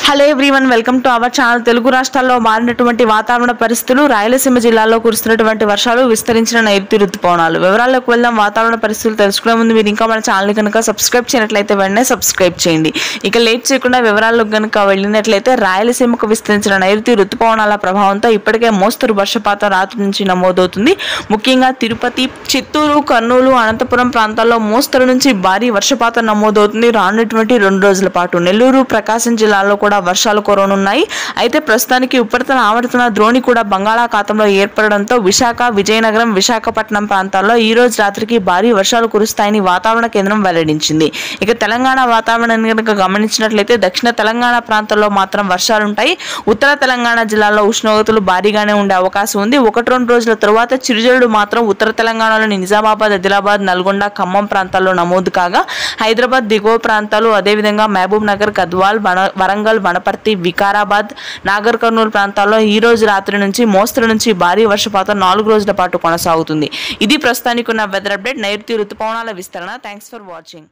Hello everyone, welcome to our channel. Telugu రాష్ట్రాల్లో మారినటువంటి వాతావరణ పరిస్థితులు, రాయలసీమ జిల్లాలో కురుస్తున్నటువంటి వర్షాలు, విస్తరించిన నైరుతి రుతుపవనాలు. వివరాల్లోకి వెళ్దాం. వాతావరణ పరిస్థితులు తెలుసుకునే ముందు మీరు ఇంకా మన ఛానల్ కనుక సబ్స్క్రైబ్ చేయనట్లయితే వెంటనే సబ్స్క్రైబ్ చేయండి. ఇక లేట్ చేయకుండా వివరాల్లోకి కనుక వెళ్ళినట్లయితే రాయలసీమకు విస్తరించిన నైరుతి రుతుపవనాల ప్రభావంతో ఇప్పటికే మోస్తరు వర్షపాతం రాత్రి నుంచి నమోదవుతుంది. ముఖ్యంగా తిరుపతి, చిత్తూరు, కర్నూలు, అనంతపురం ప్రాంతాల్లో మోస్తరు నుంచి భారీ వర్షపాతం నమోదవుతుంది. రానున్నటువంటి 2 రోజుల పాటు నెల్లూరు, ప్రకాశం జిల్లాలో కూడా వర్షాలు కురవనున్నాయి. అయితే ప్రస్తుతానికి ఉపరితల ఆవర్తన ద్రోణి కూడా బంగాళాఖాతంలో ఏర్పడడంతో విశాఖ, విజయనగరం, విశాఖపట్నం ప్రాంతాల్లో ఈ రోజు రాత్రికి భారీ వర్షాలు కురుస్తాయని వాతావరణ కేంద్రం వెల్లడించింది. ఇక తెలంగాణ వాతావరణాన్ని కనుక గమనించినట్లయితే దక్షిణ తెలంగాణ ప్రాంతాల్లో మాత్రం వర్షాలుంటాయి. ఉత్తర తెలంగాణ జిల్లాలో ఉష్ణోగ్రతలు భారీగానే ఉండే అవకాశం ఉంది. 1-2 రోజుల తరువాత చిరుజల్లుడు మాత్రం ఉత్తర తెలంగాణలోని నిజామాబాద్, ఆదిలాబాద్, నల్గొండ, ఖమ్మం ప్రాంతాల్లో నమోదు కాగా హైదరాబాద్ దిగువ ప్రాంతాలు, అదేవిధంగా మహబూబ్ నగర్, గద్వాల్, వరంగల్, వనపర్తి, వికారాబాద్, నాగర్ కర్నూలు ప్రాంతాల్లో ఈ రోజు రాత్రి నుంచి మోస్తరు నుంచి భారీ వర్షపాతం 4 రోజుల పాటు కొనసాగుతుంది. ఇది ప్రస్తుతానికి ఉన్న వెదర్ అప్డేట్. నైరుతి రుతుపవనాల విస్తరణ. Thanks for watching.